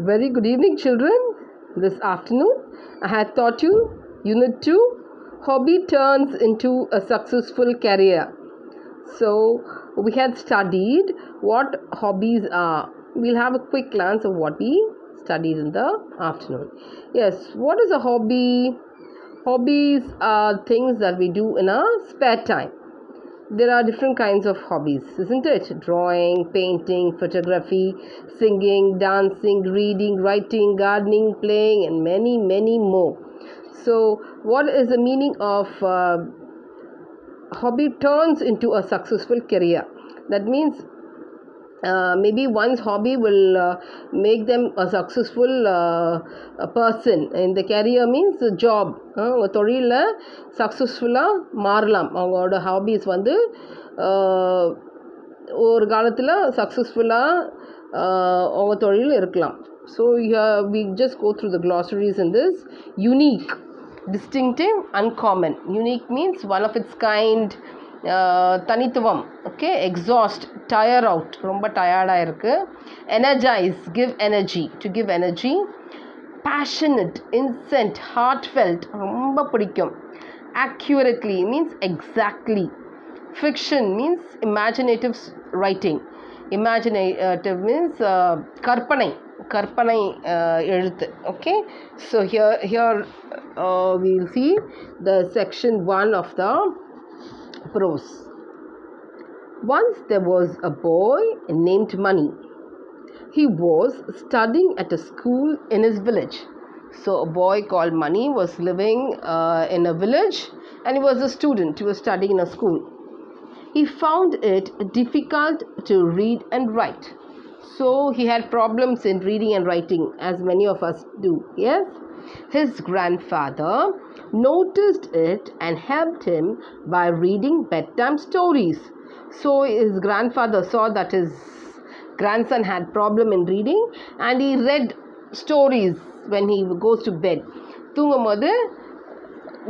Very good evening, children. This afternoon, I had taught you Unit 2 Hobby Turns into a Successful Career. So, we had studied what hobbies are. We'll have a quick glance of what we studied in the afternoon. Yes, what is a hobby? Hobbies are things that we do in our spare time. There are different kinds of hobbies, isn't it? Drawing, painting, photography, singing, dancing, reading, writing, gardening, playing, and many, many more. So, what is the meaning of hobby turns into a successful career? That means maybe one's hobby will make them a successful person in the career means job ஒரு தொழிலில் சக்ஸஸ்ஃபுல்லாக மாறலாம் அவங்களோட hobbies வந்து ஒரு காலத்தில் சக்ஸஸ்ஃபுல்லாக அவங்க தொழில் இருக்கலாம் so we just go through the glossaries in this unique distinctive uncommon unique means one of its kind தனித்துவம் ஓகே எக்ஸாஸ்ட் டயர் அவுட் ரொம்ப டயர்டாக இருக்குது energize give energy to give energy passionate innocent heartfelt ரொம்ப பிடிக்கும் accurately means exactly fiction means imaginative writing imaginative means கற்பனை எழுத்து okay so here we'll see the section 1 of the prose. Once there was a boy named Money. He was studying at a school in his village. So a boy called Money was living in a village and he was a student. He was studying in a school. He found it difficult to read and write. So he had problems in reading and writing, as many of us do. Yes? His grandfather noticed it and helped him by reading bedtime stories. So his grandfather saw that his grandson had problem in reading and he read stories when he goes to bed. தூங்கும்போது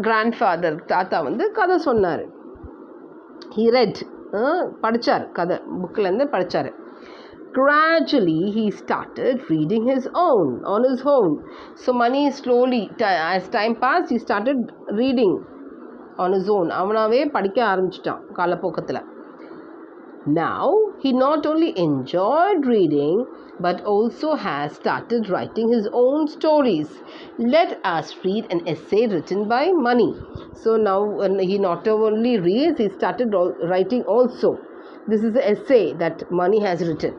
grandfather தாத்தா வந்து கதை சொன்னார். He read படிச்சார் கதை புக்கிலேருந்து படிச்சார். Gradually he started reading on his own. So Money slowly as time passed he started reading on his own. அவனாவே படிக்க ஆரம்பிச்சிட்டான் காலப்போக்கத்தில். Now he not only enjoyed reading but also has started writing his own stories. Let us read an essay written by Money. So now he not only reads, he started writing also. This is the essay that Money has written.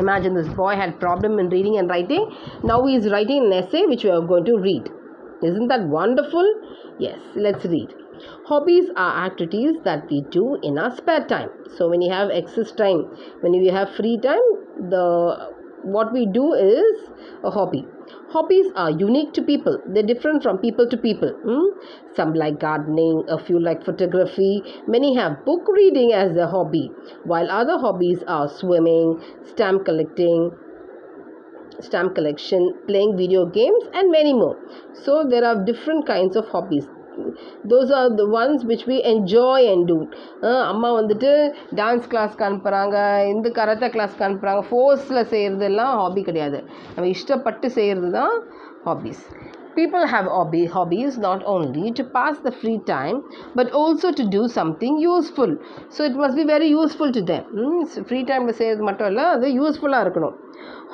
Imagine this boy had problem in reading and writing. Now he is writing an essay which we are going to read. Isn't that wonderful? Yes, let's read. Hobbies are activities that we do in our spare time. So when you have excess time, when you have free time, what we do is a hobby. Hobbies are unique to people. They're different from people to people. Some like gardening, a few like photography. Many have book reading as a hobby, while other hobbies are swimming, stamp collection, playing video games, and many more. So there are different kinds of hobbies. Those are the ones which we enjoy and do. அம்மா வந்துட்டு dance கிளாஸ்க்கு அனுப்புகிறாங்க, இந்த karate கிளாஸ்க்கு அனுப்புகிறாங்க, ஃபோர்ஸில் செய்கிறதெல்லாம் hobby கிடையாது. நம்ம இஷ்டப்பட்டு செய்கிறது தான் hobbies. People have hobbies not only to pass the free time but also to do something useful. So it must be very useful to them. Free time செய்கிறது மட்டும் இல்லை, அது யூஸ்ஃபுல்லாக இருக்கணும்.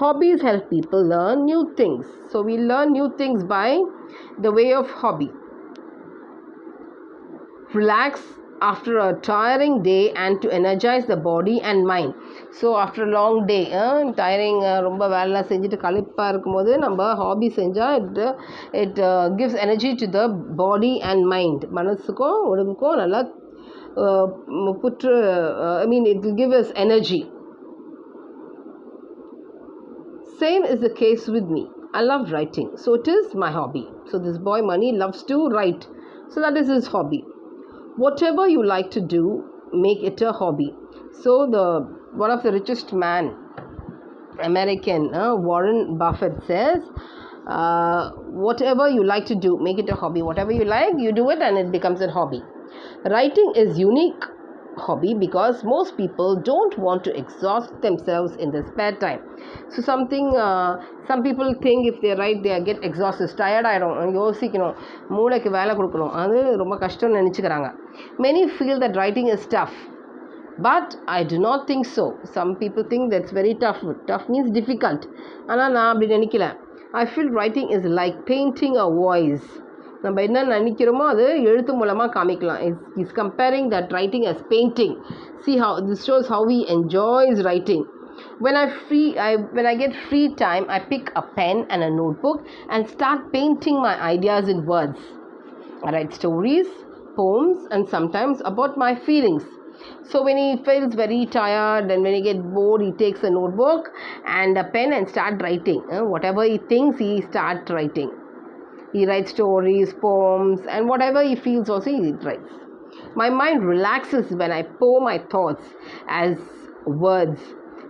Hobbies help people learn new things. So we learn new things by the way of hobby. Relax after a tiring day and to energize the body and mind. So after a long day tiring ரொம்ப வேலை செஞ்சுட்டு களைப்பாக இருக்கும்போது நம்ம hobby செஞ்சால் it gives energy to the body and mind. மனசுக்கும் உடம்புக்கும் நல்லா it will give us energy. Same is the case with me. I love writing, so it is my hobby. So this boy Money loves to write, so that is his hobby. Whatever you like to do, make it a hobby. So one of the richest man, American, Warren Buffett says, whatever you like to do, make it a hobby. Whatever you like, you do it and it becomes a hobby. Writing is unique hobby because most people don't want to exhaust themselves in their spare time. So some people think if they write they get exhausted, tired ஆயிடும், யோசிக்கணும், மூளைக்கு வேலை கொடுக்கணும், அது ரொம்ப கஷ்டம்னு நினச்சிக்கிறாங்க. Many feel that writing is tough, but I do not think so. Some people think that's very tough. Tough means difficult. ஆனால் நான் அப்படி நினைக்கல. I feel writing is like painting a voice. நம்ம என்ன நினைக்கிறோமோ அது எழுத்து மூலமாக காமிக்கலாம். He's comparing that writing as painting. See how this shows how he enjoys writing. When I get free time, I pick a pen and a notebook and start painting my ideas in words. I write stories, poems, and sometimes about my feelings. So when he feels very tired and when he gets bored, he takes a notebook and a pen and start writing. Whatever he thinks, he start writing. He writes stories, poems, and whatever he feels also he writes. My mind relaxes when I pour my thoughts as words.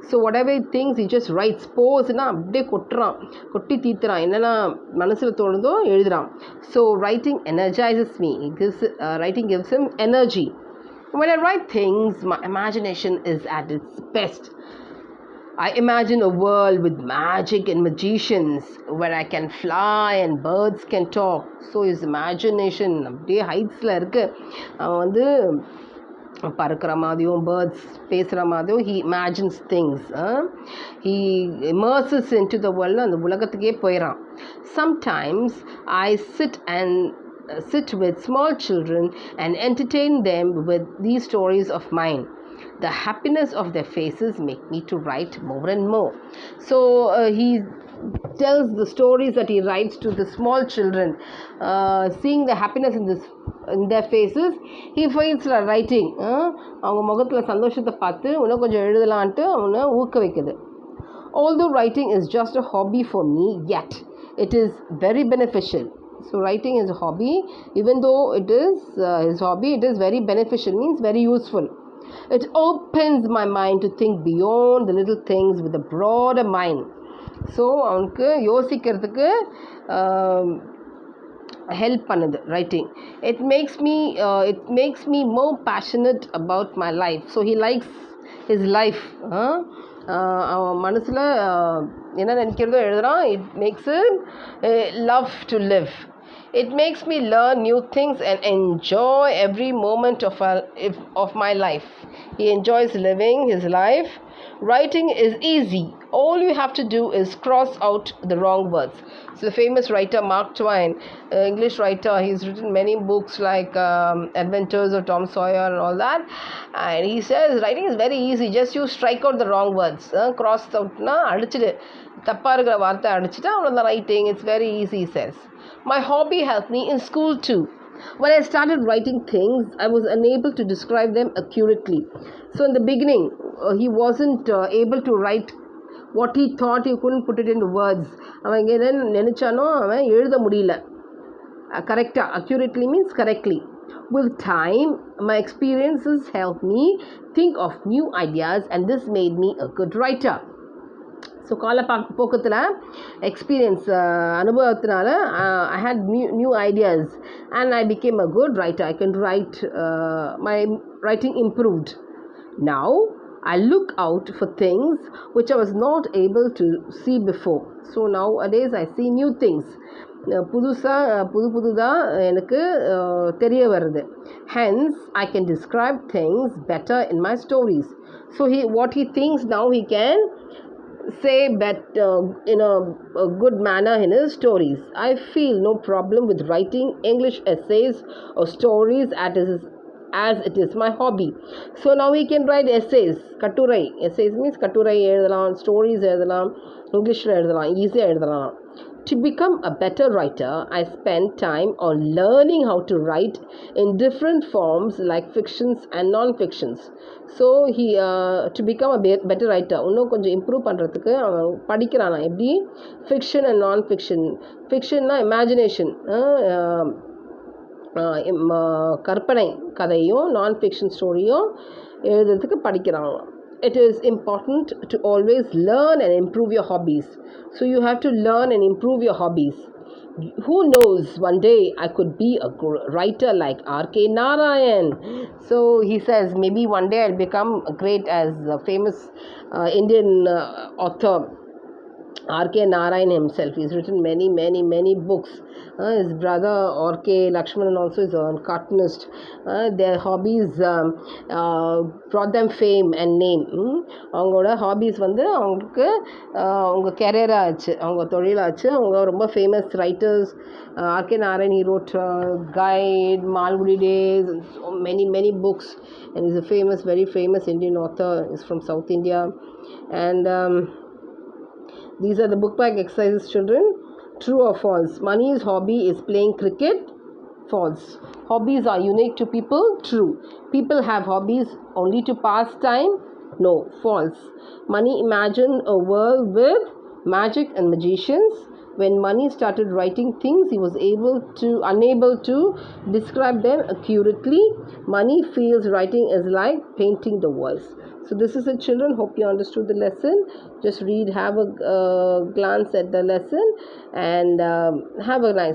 So whatever he thinks, he just writes. Poesனா அப்படியே கொட்டி தீத்துறான், என்னென்னா மனசில் தோணுதோ எழுதுறான். So writing energizes me. Writing gives him energy. When I write things, my imagination is at its best. I imagine a world with magic and magicians where I can fly and birds can talk. So his imagination அப்படியே ஹைட்ஸில் இருக்குது. அவன் வந்து பறக்கிற மாதிரியும் birds பேசுகிற மாதிரியும் he imagines things. He immerses into the world. அந்த உலகத்துக்கே போயிடறான். Sometimes I sit with small children and entertain them with these stories of mine. The happiness of their faces make me to write more and more. So he tells the stories that he writes to the small children. Seeing the happiness in their faces, he feels like writing. அவங்க முகத்தில் சந்தோஷத்தை பார்த்து இன்னும் கொஞ்சம் எழுதலான்ட்டு அவனை ஊக்குவிக்குது. Although writing is just a hobby for me, yet it is very beneficial. So writing is a hobby. Even though it is his hobby, it is very beneficial, means very useful. It opens my mind to think beyond the little things with a broader mind. So அவனுக்கு யோசிக்கிறதுக்கு help பண்ணுது writing. It makes me more passionate about my life. So he likes his life. அவன் மனசில் என்ன நினைக்கிறதோ எழுதுறான். It makes him love to live. It makes me learn new things and enjoy every moment of my life. He enjoys living his life. Writing is easy. All you have to do is cross out the wrong words. So the famous writer Mark Twain, English writer, he's written many books like Adventures of Tom Sawyer and all that. And he says writing is very easy. Just you strike out the wrong words. Cross out na adichidu. தப்பாக இருக்கிற வார்த்தை அடிச்சுட்டு அவ்வளோதான் writing. It's very easy, he says. My hobby helped me in school too. When I started writing things, I was unable to describe them accurately. So in the beginning, he wasn't able to write what he thought. He couldn't put it into words. அவன் இங்கே என்ன நினச்சானோ அவன் எழுத முடியல கரெக்டாக. accurately means correctly. With time, my experiences helped me think of new ideas, and this made me a good writer. So காலப்போக்கத்தில் experience அனுபவத்தினால I had new ideas and I became a good writer. I can write, my writing improved. Now I look out for things which I was not able to see before. So nowadays I see new things. புதுதாக எனக்கு தெரிய வருது. Hence I can describe things better in my stories. So what he thinks now he can say in a good manner in his stories. I feel no problem with writing English essays or stories as it is my hobby. So now we can write essays. கட்டுரை. Essays means கட்டுரை எழுதலாம், stories எழுதலாம், இங்கிலீஷில் எழுதலாம், ஈஸியாக எழுதலாம். To become a better writer, I spend time on learning how to write in different forms like fictions and non-fictions. So to become a better writer, இன்னும் கொஞ்சம் இம்ப்ரூவ் பண்ணுறதுக்கு அவன் படிக்கிறானா எப்படி fiction and non-fiction. Fictionனா imagination, கற்பனை கதையும் non-fiction ஸ்டோரியும் எழுதுறதுக்கு படிக்கிறாங்க. It is important to always learn and improve your hobbies. So you have to learn and improve your hobbies. Who knows, one day I could be a writer like R.K. Narayan. So he says, maybe one day I'll become great as a famous Indian author. R.K. Narayan himself. He's written many, many, many books. His brother R.K. Lakshmanan also is a cartoonist. Their hobbies brought them fame and name. அவங்களோட hobbies வந்து அவங்களுக்கு அவங்க கெரியராக ஆச்சு, அவங்க தொழிலாச்சு. அவங்க ரொம்ப famous writers. R.K. Narayan, he wrote Guide, Malgudi Days, and so many, many books. And he's a famous, very famous Indian author. He's from South India. And these are the book bag exercises, children. True or false? Mani's hobby is playing cricket. False. Hobbies are unique to people. True. People have hobbies only to pass time. No. False. Mani imagined a world with magic and magicians. When Mani started writing things, he was unable to describe them accurately. Mani feels writing is like painting the voice. So this is it, children. Hope you understood the lesson. Just read, have a glance at the lesson, and have a nice